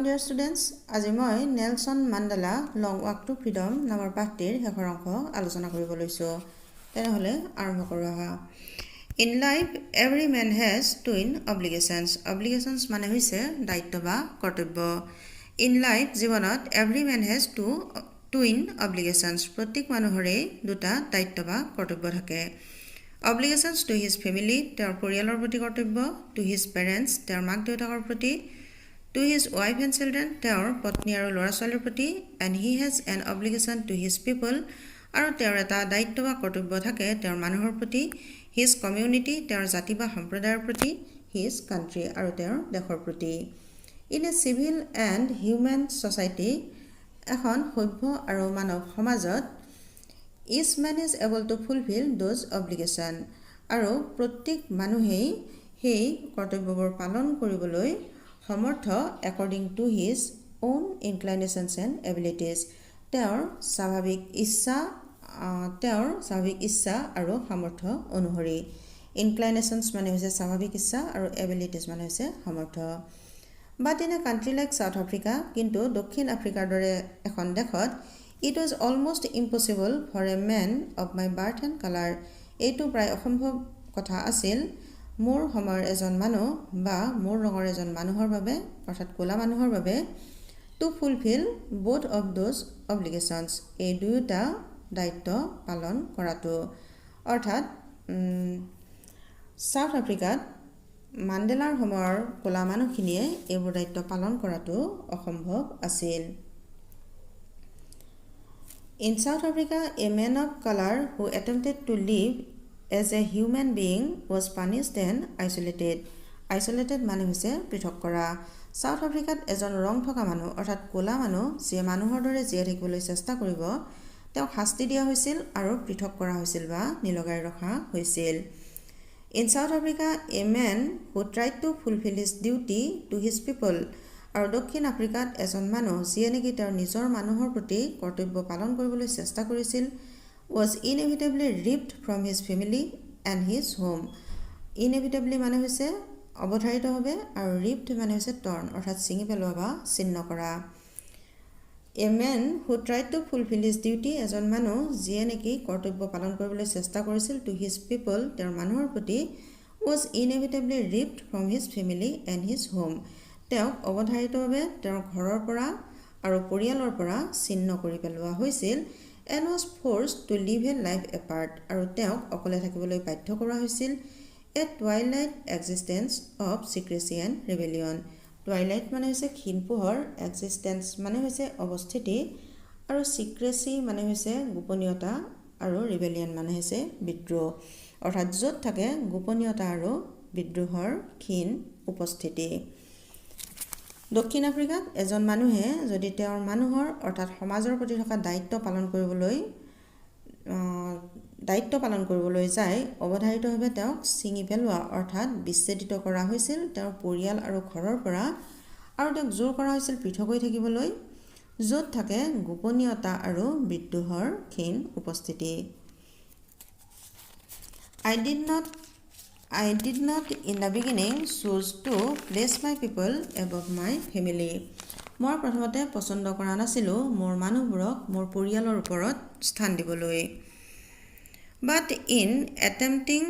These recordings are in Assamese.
Dear students, আজি মই Nelson Mandela long walk to freedom নামৰ পাঠটিৰ শেষৰ অংশ আলোচনা কৰিব লৈছোঁ। তেনেহ'লে আৰম্ভ কৰোঁ আহা। In life, every man has twin obligations. Obligations মানে হৈছে দায়িত্ব বা কৰ্তব্য। In life, জীৱনত every man has twin obligations. প্ৰত্যেক মানুহৰে দুটা দায়িত্ব বা কৰ্তব্য থাকে। Obligations to his family, তেওঁৰ পৰিয়ালৰ প্ৰতি কৰ্তব্য, to his parents, তেওঁৰ মাক দেউতাকৰ প্ৰতি, to his wife and children, তেওঁৰ পত্নী আৰু ল'ৰা ছোৱালীৰ প্ৰতি, and he has an obligation to his people, আৰু তেওঁৰ এটা দায়িত্ব বা কৰ্তব্য থাকে তেওঁৰ মানুহৰ প্ৰতি, his community, তেওঁৰ জাতি বা সম্প্ৰদায়ৰ প্ৰতি, his country, আৰু তেওঁৰ দেশৰ প্ৰতি। In a civil and human society, এখন সভ্য আৰু মানৱ সমাজত, each man is able to fulfill those obligation, আৰু প্ৰত্যেক মানুহেই সেই কৰ্তব্যবোৰ পালন কৰিবলৈ সমৰ্থ according to his own inclinations and abilities, তেওঁৰ স্বাভাৱিক ইচ্ছা আৰু সামৰ্থ্য অনুসৰি। Inclinations মানে হৈছে স্বাভাৱিক ইচ্ছা আৰু abilities মানে হৈছে সামৰ্থ্য। But in a country like South Africa, কিন্তু দক্ষিণ আফ্ৰিকাৰ দৰে এখন দেশত, it was almost impossible for a man of my birth and color, এইটো প্ৰায় অসম্ভৱ কথা আছিল মোৰ সময়ৰ এজন মানুহ বা মোৰ ৰঙৰ এজন মানুহৰ বাবে, অৰ্থাৎ ক'লা মানুহৰ বাবে, to fulfill both of those obligations, এই দুয়োটা দায়িত্ব পালন কৰাটো। অৰ্থাৎ সাউথ আফ্ৰিকাত মাণ্ডেলাৰ সময়ৰ ক'লা মানুহখিনিয়ে এইবোৰ দায়িত্ব পালন কৰাটো অসম্ভৱ আছিল। In South Africa, a man of color who attempted to live as a human being was punished and isolated. Isolated মানে হৈছে পৃথক কৰা। সাউথ আফ্ৰিকাত এজন ৰং থকা মানুহ, অৰ্থাৎ ক'লা মানুহ, যিয়ে মানুহৰ দৰে জীয়াই থাকিবলৈ চেষ্টা কৰিব, তেওঁক শাস্তি দিয়া হৈছিল আৰু পৃথক কৰা হৈছিল বা নিলগাই ৰখা হৈছিল। In South Africa, a man who tried to fulfill his duty to his people, আৰু দক্ষিণ আফ্ৰিকাত এজন মানুহ যিয়ে নেকি তেওঁৰ নিজৰ মানুহৰ প্ৰতি কৰ্তব্য পালন কৰিবলৈ চেষ্টা কৰিছিল, was inevitably ripped from his family and his home. Inevitably মানে হৈছে অৱধাৰিতভাৱে, আৰু ripped মানে হৈছে torn, অৰ্থাৎ ছিঙি পেলোৱা বা ছিন্ন কৰা। A man who tried to fulfill his duty, এজন মানুহ যিয়ে নেকি কৰ্তব্য পালন কৰিবলৈ চেষ্টা কৰিছিল to his people, তেওঁৰ মানুহৰ প্ৰতি, was inevitably ripped from his family and his home. তেওঁক অৱধাৰিতভাৱে তেওঁৰ ঘৰৰ পৰা আৰু পৰিয়ালৰ পৰা ছিন্ন কৰি পেলোৱা হৈছিল, and was forced to live a life apart, আৰু তেওঁক অকলে থাকিবলৈ বাধ্য কৰা হৈছিল, a twilight existence of secrecy and rebellion. Twilight মানে হৈছে ক্ষীণ পোহৰ, existence মানে হৈছে অৱস্থিতি, আৰু secrecy মানে হৈছে গোপনীয়তা, আৰু rebellion মানে হৈছে বিদ্ৰোহ, অৰ্থাৎ য'ত থাকে গোপনীয়তা আৰু বিদ্ৰোহৰ ক্ষীণ উপস্থিতি। দক্ষিণ আফ্ৰিকাত এজন মানুহে যদি তেওঁৰ মানুহৰ অৰ্থাৎ সমাজৰ প্ৰতি থকা দায়িত্ব পালন কৰিবলৈ যায়, অৱধাৰিতভাৱে তেওঁক ছিঙি পেলোৱা অৰ্থাৎ বিচ্ছেদিত কৰা হৈছিল তেওঁৰ পৰিয়াল আৰু ঘৰৰ পৰা, আৰু তেওঁক জোৰ কৰা হৈছিল পৃথক হৈ থাকিবলৈ, য'ত থাকে গোপনীয়তা আৰু বিদ্ৰোহৰ ক্ষীণ উপস্থিতি। I did not in the beginning choose to place my people above my family. মই প্ৰথমতে পচন্দ কৰা নাছিলোঁ মোৰ মানুহবোৰক মোৰ পৰিয়ালৰ ওপৰত স্থান দিবলৈ। But in attempting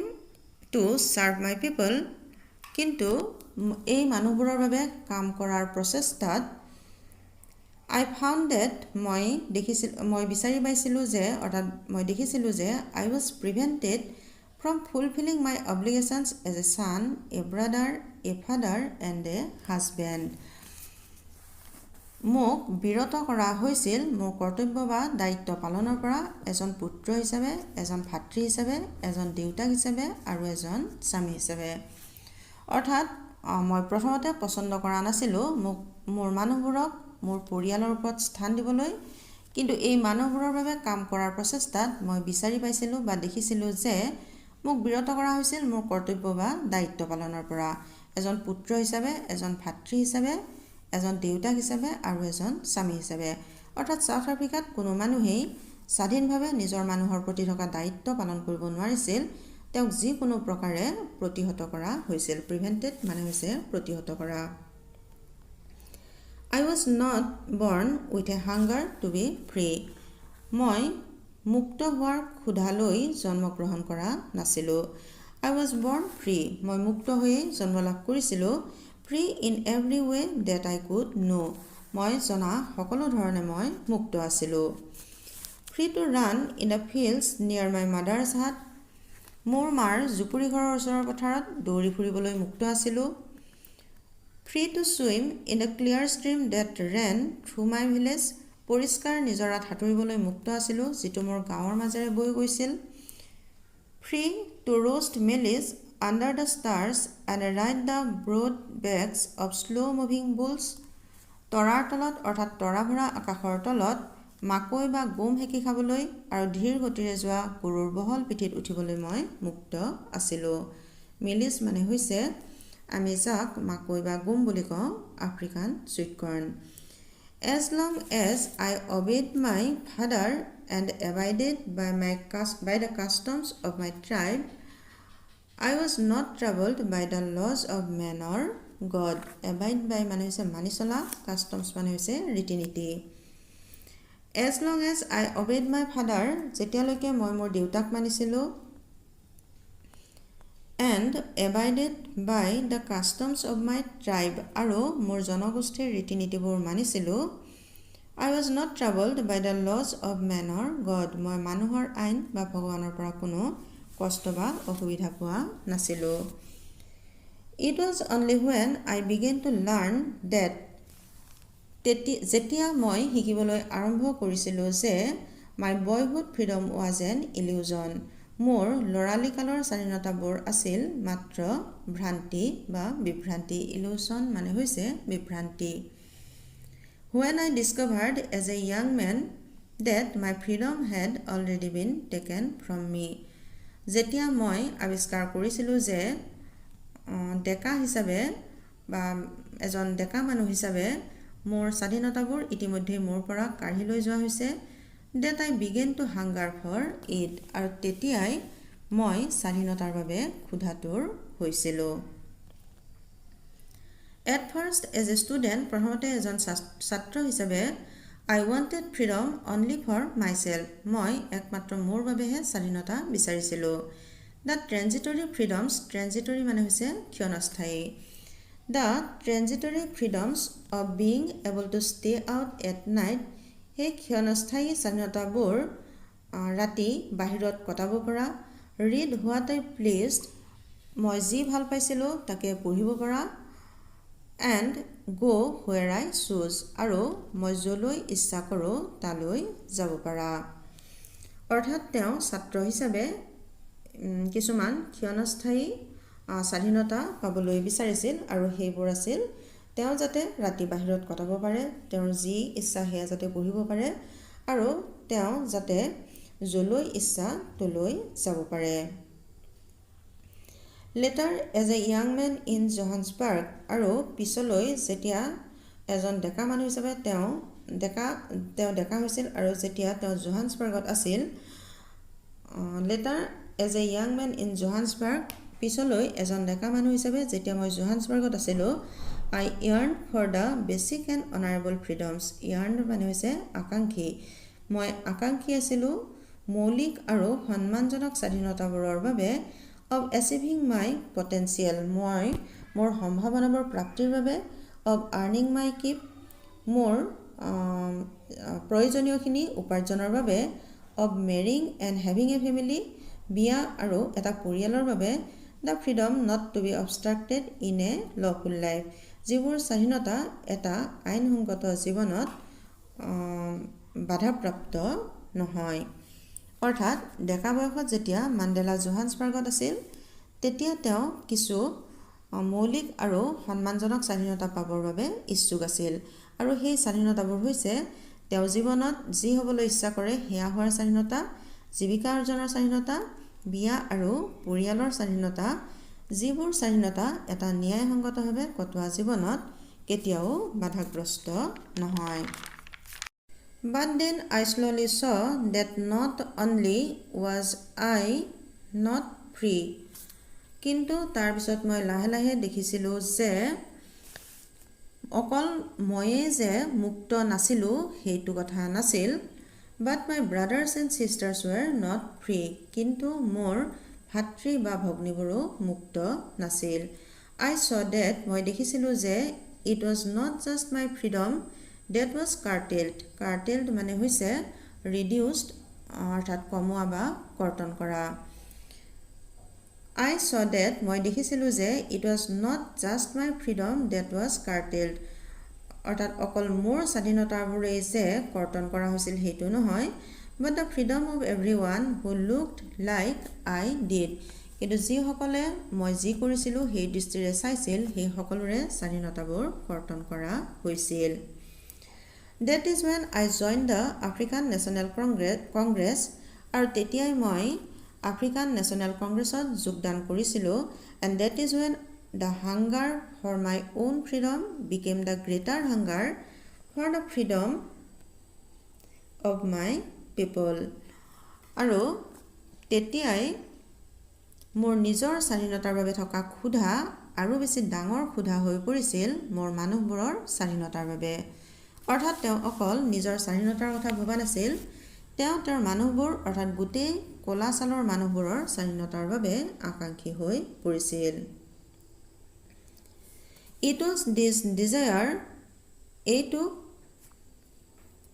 to serve my people, কিন্তু এই মানুহবোৰৰ বাবে কাম কৰাৰ প্ৰচেষ্টাত, I found that মই দেখিছিলোঁ যে I was prevented from fulfilling my obligations as a son, a brother, a father, and a husband. মোক বিৰত কৰা হৈছিল মোৰ কৰ্তব্য বা দায়িত্ব পালনৰ পৰা এজন পুত্ৰ হিচাপে, এজন ভাতৃ হিচাপে, এজন দেউতাক হিচাপে, আৰু এজন স্বামী হিচাপে। অৰ্থাৎ মই প্ৰথমতে পচন্দ কৰা নাছিলোঁ মোৰ মানুহবোৰক মোৰ পৰিয়ালৰ ওপৰত স্থান দিবলৈ, কিন্তু এই মানুহবোৰৰ বাবে কাম কৰাৰ প্ৰচেষ্টাত মই বিচাৰি পাইছিলোঁ বা দেখিছিলোঁ যে মোক বিৰত কৰা হৈছিল মোৰ কৰ্তব্য বা দায়িত্ব পালনৰ পৰা এজন পুত্ৰ হিচাপে, এজন ভাতৃ হিচাপে, এজন দেউতাক হিচাপে, আৰু এজন স্বামী হিচাপে। অৰ্থাৎ সাউথ আফ্ৰিকাত কোনো মানুহেই স্বাধীনভাৱে নিজৰ মানুহৰ প্ৰতি থকা দায়িত্ব পালন কৰিব নোৱাৰিছিল, তেওঁক যিকোনো প্ৰকাৰে প্ৰতিহত কৰা হৈছিল। প্ৰিভেণ্টেড মানে হৈছে প্ৰতিহত কৰা। I was not born with a hunger to be free. মই মুক্ত হোৱাৰ ক্ষুধালৈ জন্মগ্ৰহণ কৰা নাছিলোঁ. I was born free. মই মুক্ত হৈয়ে জন্ম লাভ কৰিছিলোঁ. Free in every way that I could know. মই জনা সকলো ধৰণে মই মুক্ত আছিলোঁ. Free to run in the fields near my mother's hut. মোৰ মাৰ জুপুৰি ঘৰৰ ওচৰৰ পথাৰত দৌৰি ফুৰিবলৈ মুক্ত আছিলোঁ. Free to swim in the clear stream that ran through my village. পৰিষ্কাৰ নিজৰাত সাঁতুৰিবলৈ মুক্ত আছিলোঁ যিটো মোৰ গাঁৱৰ মাজেৰে বৈ গৈছিল. Free to roast maize under the stars and ride the broad backs of slow moving bulls. তৰাৰ তলত অৰ্থাৎ তৰা ভৰা আকাশৰ তলত মাকৈ বা গোম হেঁকি খাবলৈ আৰু ধীৰ গতিৰে যোৱা গৰুৰ বহল পিঠিত উঠিবলৈ মই মুক্ত আছিলোঁ. মেলিছ মানে হৈছে আমি যাক মাকৈ বা গোম বুলি কওঁ African sweet Karna. As long as I obeyed my father and abided by the customs of my tribe, I was not troubled by the laws of man or God. Abide by মানে হৈছে মানি চলা, customs মানে হৈছে ৰীতি নীতি. As long as I obeyed my father, যেতিয়ালৈকে মই মোৰ দেউতাক মানিছিলোঁ, and abided by the customs of my tribe, আৰু মোৰ জনগোষ্ঠীৰ ৰীতি নীতিবোৰ মানিছিলোঁ, I was not troubled by the laws of man or God. মই মানুহৰ আইন বা ভগৱানৰ পৰা কোনো কষ্ট বা অসুবিধা পোৱা নাছিলোঁ. It was only when I began to learn that যেতিয়া মই শিকিবলৈ আৰম্ভ কৰিছিলোঁ যে my boyhood freedom was an illusion. মোৰ ল'ৰালিকালৰ স্বাধীনতাবোৰ আছিল মাত্ৰ ভ্ৰান্তি বা বিভ্ৰান্তি. Illusion মানে হৈছে বিভ্ৰান্তি. When I discovered as a young man that my freedom had already been taken from me. যেতিয়া মই আৱিষ্কাৰ কৰিছিলোঁ যে ডেকা হিচাপে বা এজন ডেকা মানুহ হিচাপে মোৰ স্বাধীনতাবোৰ ইতিমধ্যে মোৰ পৰা কাঢ়ি লৈ যোৱা হৈছে, that I began to hunger for it. আৰু তেতিয়াই মই স্বাধীনতাৰ বাবে ক্ষুধাতুৰ হৈছিলোঁ. At first as a student, প্ৰথমতে এজন ছাত্ৰ হিচাপে I wanted freedom only for myself. মই একমাত্ৰ মোৰ বাবেহে স্বাধীনতা বিচাৰিছিলোঁ. The transitory freedoms, transitory মানে হৈছে ক্ষণস্থায়ী. The transitory freedoms of being able to stay out at night, সেই ক্ষণস্থায়ী স্বাধীনতাবোৰ ৰাতি বাহিৰত কটাব পৰা, read what I pleased, মই যি ভাল পাইছিলোঁ তাকে পঢ়িব পৰা, and go where I choose, আৰু মই য'লৈ ইচ্ছা কৰোঁ তালৈ যাব পৰা. অৰ্থাৎ তেওঁ ছাত্ৰ হিচাপে কিছুমান ক্ষণস্থায়ী স্বাধীনতা পাবলৈ বিচাৰিছিল আৰু সেইবোৰ আছিল তেওঁ যাতে ৰাতি বাহিৰত কটাব পাৰে, তেওঁৰ যি ইচ্ছা সেয়া যাতে পঢ়িব পাৰে আৰু তেওঁ যাতে য'লৈ ইচ্ছা তলৈ যাব পাৰে. Later as a young man in Johannesburg, আৰু পিছলৈ যেতিয়া এজন ডেকা মানুহ হিচাপে তেওঁ ডেকা হৈছিল আৰু যেতিয়া তেওঁ জোহান্সবাৰ্গত আছিল. Later as a young man in Johannesburg, পিছলৈ এজন ডেকা মানুহ হিচাপে যেতিয়া মই জোহান্সবাৰ্গত আছিলোঁ, I yearned for the basic and honorable freedoms. Yearned মানে হৈছে আকাংক্ষী. মই আকাংক্ষী আছিলোঁ মৌলিক আৰু সন্মানজনক স্বাধীনতাবোৰৰ বাবে, of achieving my potential, মই মোৰ সম্ভাৱনাবোৰ প্ৰাপ্তিৰ বাবে, of earning my keep, মোৰ প্ৰয়োজনীয়খিনি উপাৰ্জনৰ বাবে, of marrying and having a family, বিয়া আৰু এটা পৰিয়ালৰ বাবে, the freedom not to be obstructed in a lawful life, যিবোৰ স্বাধীনতা এটা আইনসংগত জীৱনত বাধাপ্ৰাপ্ত নহয়. অৰ্থাৎ ডেকা বয়সত যেতিয়া মাণ্ডেলা জোহান্সবাৰ্গত আছিল তেতিয়া তেওঁ কিছু মৌলিক আৰু সন্মানজনক স্বাধীনতা পাবৰ বাবে ইচ্ছুক আছিল আৰু সেই স্বাধীনতাবোৰ হৈছে তেওঁ জীৱনত যি হ'বলৈ ইচ্ছা কৰে সেয়া হোৱাৰ স্বাধীনতা, জীৱিকা অৰ্জনৰ স্বাধীনতা, বিয়া আৰু পৰিয়ালৰ স্বাধীনতা, যিবোৰ স্বাধীনতা এটা ন্যায়সংগতভাৱে কটোৱা জীৱনত কেতিয়াও বাধাগ্ৰস্ত নহয়. But then I slowly saw that not only was I not free, কিন্তু তাৰপিছত মই লাহে লাহে দেখিছিলোঁ যে অকল ময়ে যে মুক্ত নাছিলোঁ সেইটো কথা নাছিল, but my brothers and sisters were not free, কিন্তু মোৰ ভাতৃ বা ভগ্নীবোৰো মুক্ত নাছিল। আই চ ডেট, মই দেখিছিলোঁ যে it was not just my freedom that was curtailed. Curtailed মানে হৈছে ৰিডিউচড, অৰ্থাৎ কমোৱা বা কৰ্তন কৰা। আই চ ডেট, মই দেখিছিলোঁ যে it was not just my freedom that was curtailed, অৰ্থাৎ অকল মোৰ স্বাধীনতাবোৰেই যে কৰ্তন কৰা হৈছিল সেইটো নহয়, but the freedom of everyone who looked like I did, কিন্তু যিসকলে মই যি কৰিছিলোঁ সেই দৃষ্টিৰে চাইছিল সেই সকলোৰে স্বাধীনতাবোৰ কৰ্তন কৰা হৈছিল। That is when I join the African National Congress, আৰু তেতিয়াই মই আফ্ৰিকান নেশ্যনেল কংগ্ৰেছত যোগদান কৰিছিলোঁ। And that is when the hunger for my own freedom became the greater hunger for the freedom of my people, আৰু তেতিয়াই মোৰ নিজৰ স্বাধীনতাৰ বাবে থকা ক্ষুধা আৰু বেছি ডাঙৰ ক্ষুধা হৈ পৰিছিল মোৰ মানুহবোৰৰ স্বাধীনতাৰ বাবে। অৰ্থাৎ তেওঁ অকল নিজৰ স্বাধীনতাৰ কথা ভবা নাছিল, তেওঁ তেওঁৰ মানুহবোৰ অৰ্থাৎ গোটেই ক'লা ছালৰ মানুহবোৰৰ স্বাধীনতাৰ বাবে আকাংক্ষী হৈ পৰিছিল। ইট ৱাজ দিছ ডিজায়াৰ,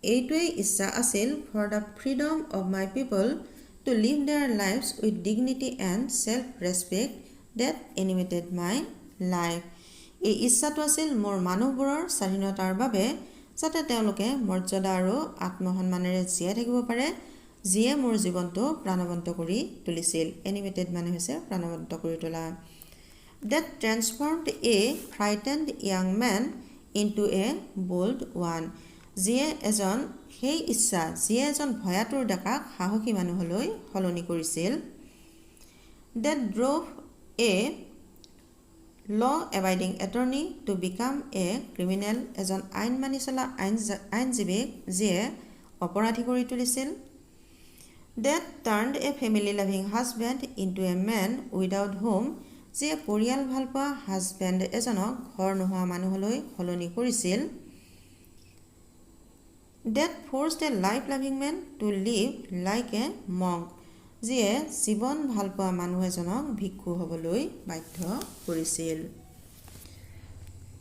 এইটোৱেই ইচ্ছা আছিল for the freedom of my people to live their lives with dignity and self respect that animated my life. এই ইচ্ছাটো আছিল মোৰ মানুহবোৰৰ স্বাধীনতাৰ বাবে, যাতে তেওঁলোকে মৰ্যাদা আৰু আত্মসন্মানেৰে জীয়াই থাকিব পাৰে, যিয়ে মোৰ জীৱনটো প্ৰাণৱন্ত কৰি তুলিছিল। এনিমেটেড মানে হৈছে প্ৰাণৱন্ত কৰি তোলা। Date ট্ৰেন্সফৰ্মড A ফ্ৰাইটেণ্ড young man into a bold one, সেই ইচ্ছা যিয়ে এজন ভয়াতুৰ ডেকাক সাহসী মানুহলৈ সলনি কৰিছিল। Date drove a law abiding attorney to become a criminal, এজন আইন মানি চলা আইনজীৱীক যিয়ে অপৰাধী কৰি তুলিছিল। That turned a family loving husband into a man without home, যিয়ে পৰিয়াল ভালপোৱা হাজবেণ্ড এজনক ঘৰ নোহোৱা মানুহলৈ সলনি কৰিছিল। That forced a life loving man to live like a monk, যিয়ে জীৱন ভালপোৱা মানুহ এজনক ভিক্ষু হ'বলৈ বাধ্য কৰিছিল।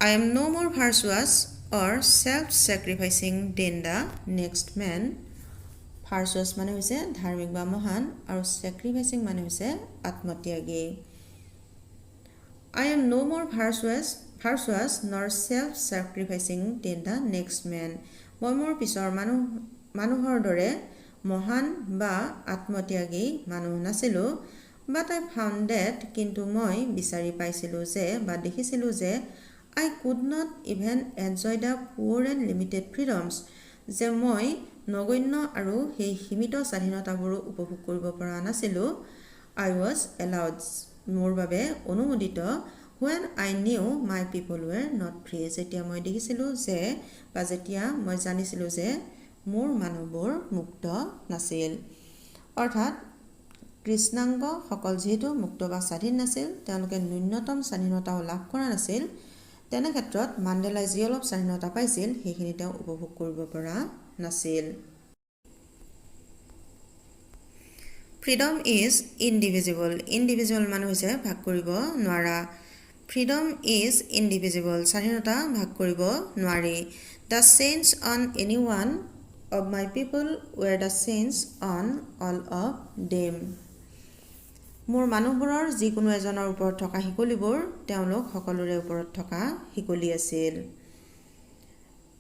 আই am no' more virtuous or self sacrificing than the next man. Virtuous মানে হৈছে ধাৰ্মিক বা মহান, আৰু ছেক্ৰিফাইচিং মানে হৈছে আত্মত্যাগী। আই am no' more virtuous nor self sacrificing than the next man. মই মোৰ পিছৰ মানুহৰ দৰে মহান বা আত্মত্যাগী মানুহ নাছিলোঁ। বাট আই ফাউণ্ড ডেট, কিন্তু মই বিচাৰি পাইছিলোঁ যে বা দেখিছিলোঁ যে I could not even enjoy the poor and limited freedoms, যে মই নগণ্য আৰু সেই সীমিত স্বাধীনতাবোৰো উপভোগ কৰিব পৰা নাছিলোঁ। আই ৱাজ এলাউড, মোৰ বাবে অনুমোদিত, when I knew my people were not free, যেতিয়া মই দেখিছিলোঁ যে বা যেতিয়া মই জানিছিলোঁ যে মোৰ মানুহবোৰ মুক্ত নাছিল। অৰ্থাৎ কৃষ্ণাংগসকল যিহেতু মুক্ত বা স্বাধীন নাছিল, তেওঁলোকে ন্যূনতম স্বাধীনতাও লাভ কৰা নাছিল। তেনে ক্ষেত্ৰত মাণ্ডেলাই যি অলপ স্বাধীনতা পাইছিল সেইখিনি তেওঁ উপভোগ কৰিব পৰা নাছিল। ফ্ৰীডম ইজ ইনডিভিজিবল, ইনডিভিজুৱেল মানে হৈছে ভাগ কৰিব নোৱাৰা। ফ্ৰীডম ইজ ইনডিভিজিবল, স্বাধীনতা ভাগ কৰিব নোৱাৰি। The chains on any one of my people were the chains on all of them. মোৰ মানুহবোৰৰ যিকোনো এজনৰ ওপৰত থকা শিকলিবোৰ তেওঁলোক সকলোৰে ওপৰত থকা শিকলি আছিল।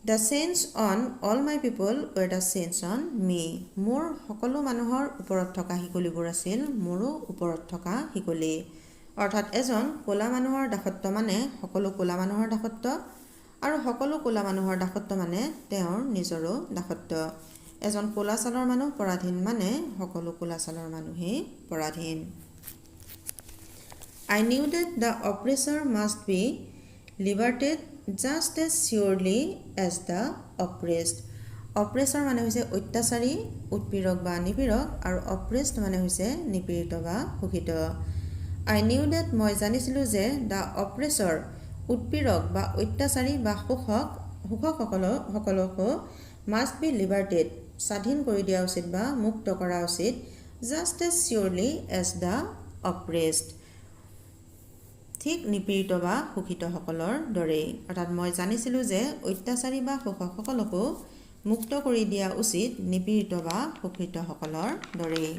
The chains on all my people were the chains on me, মোৰ সকলো মানুহৰ ওপৰত থকা শিকলিবোৰ আছিল মোৰো ওপৰত থকা শিকলি। অৰ্থাৎ এজন ক'লা মানুহৰ দাসত্ব মানে সকলো ক'লা মানুহৰ দাসত্ব, আৰু সকলো ক'লা মানুহৰ দাসত্ব মানে তেওঁৰ নিজৰো দাসত্ব। এজন ক'লা ছালৰ মানুহ পৰাধীন মানে সকলো ক'লা ছালৰ মানুহেই পৰাধীন। I knew that the oppressor must be liberated just as surely as the oppressed. Oppressor মানে হৈছে অত্যাচাৰী, উৎপীড়ক বা নিপীড়ক, আৰু oppressed মানে হৈছে নিপীড়িত বা শোষিত। I knew that, মই জানিছিলোঁ যে the oppressor উৎপীড়ক বা অত্যাচাৰী বা শোষকসকলকো মাষ্ট বি লিবাৰ্টেড স্বাধীন কৰি দিয়া উচিত বা মুক্ত কৰা উচিত just as surely as the oppressed ঠিক নিপীড়িত বা শোষিতসকলৰ দৰেই অৰ্থাৎ মই জানিছিলোঁ যে অত্যাচাৰী বা শোষকসকলকো মুক্ত কৰি দিয়া উচিত নিপীড়িত বা শোষিতসকলৰ দৰেই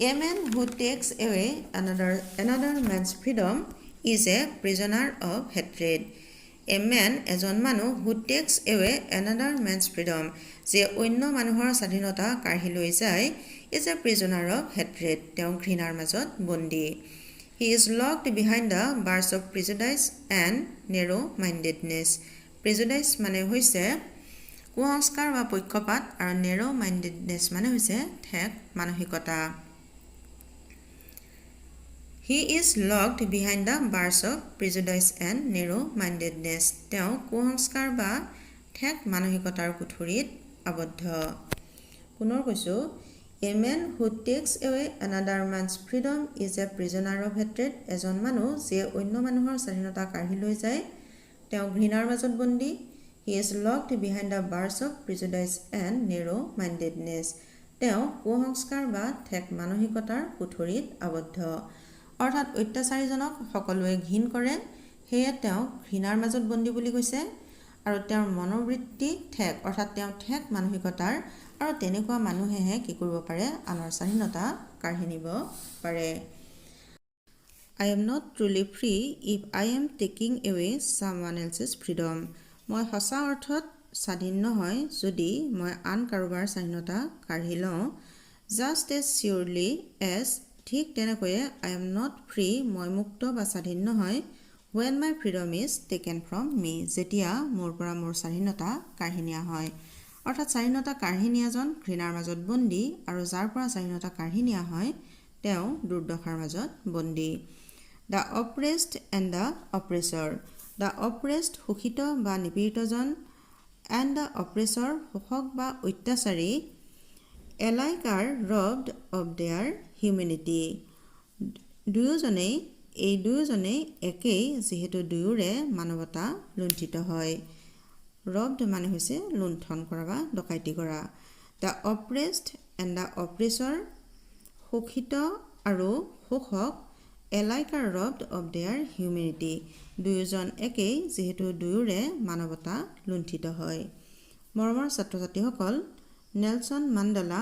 A man who takes away another man's freedom is a prisoner of hatred. A man এজন মানুহ who takes away another man's freedom যে অন্য মানুহৰ স্বাধীনতা কাঢ়ি লৈ যায় is a prisoner of hatred তেওঁ ঘৃণাৰ মাজত বন্দী He is locked behind the bars of prejudice and narrow-mindedness. Prejudice মানে হৈছে কুসংস্কাৰ বা পক্ষপাত আৰু narrow-mindedness মানে হৈছে ঠেক মানসিকতা He is locked behind the bars of prejudice and narrow-mindedness. তেওঁ কুসংস্কাৰ বা ঠেক মানসিকতাৰ কুঠুৰিত আবদ্ধ পুনৰ কৈছোঁ A man who takes away another man's freedom is a prisoner of hatred. এজন মানুহ যে অন্য মানুহৰ স্বাধীনতা কাঢ়ি লৈ যায় তেওঁ ঘৃণাৰ মাজত বন্দী He is locked behind the bars of prejudice and narrow-mindedness. তেওঁ কুসংস্কাৰ বা ঠেক মানসিকতাৰ কুঠুৰিত আবদ্ধ অৰ্থাৎ অত্যাচাৰীজনক সকলোৱে ঘৃণ কৰে সেয়ে তেওঁ ঘৃণাৰ মাজত বন্দী বুলি কৈছে আৰু তেওঁৰ মনোবৃত্তি ঠেক অৰ্থাৎ তেওঁ ঠেক মানসিকতাৰ আৰু তেনেকুৱা মানুহেহে কি কৰিব পাৰে আনৰ স্বাধীনতা কাঢ়ি নিব পাৰে I am not truly free if I am taking away someone else's freedom. মই সঁচা অৰ্থত স্বাধীন নহয় যদি মই আন কাৰোবাৰ স্বাধীনতা কাঢ়ি লওঁ just as surely as ঠিক তেনেকৈয়ে I am not free মই মুক্ত বা স্বাধীন নহয় when my freedom is taken from me যেতিয়া মোৰ পৰা মোৰ স্বাধীনতা কাঢ়ি নিয়া হয় অৰ্থাৎ স্বাধীনতা কাঢ়ি নিয়াজন ঘৃণাৰ মাজত বন্দী আৰু যাৰ পৰা স্বাধীনতা কাঢ়ি নিয়া হয় তেওঁ দুৰ্দশাৰ মাজত বন্দী The oppressed and the oppressor The oppressed শোষিত বা নিপীড়িতজন and the oppressor শোষক বা অত্যাচাৰী alike are robbed of their humanity এই দুয়োজনেই একেই যিহেতু দুয়োৰে মানৱতা লুণ্ঠিত হয় robbed মানে হৈছে লুণ্ঠন কৰা বা ডকাইতি কৰা The oppressed and the oppressor শোষিত আৰু শোষক alike are robbed of their humanity দুয়োজন একেই যিহেতু দুয়োৰে মানৱতা লুণ্ঠিত হয় মৰমৰ ছাত্ৰ-ছাত্ৰীসকল Nelson Mandela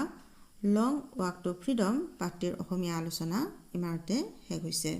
long walk to freedom পাঠটিৰ অসমীয়া আলোচনা ইমানতে শেষ হৈছে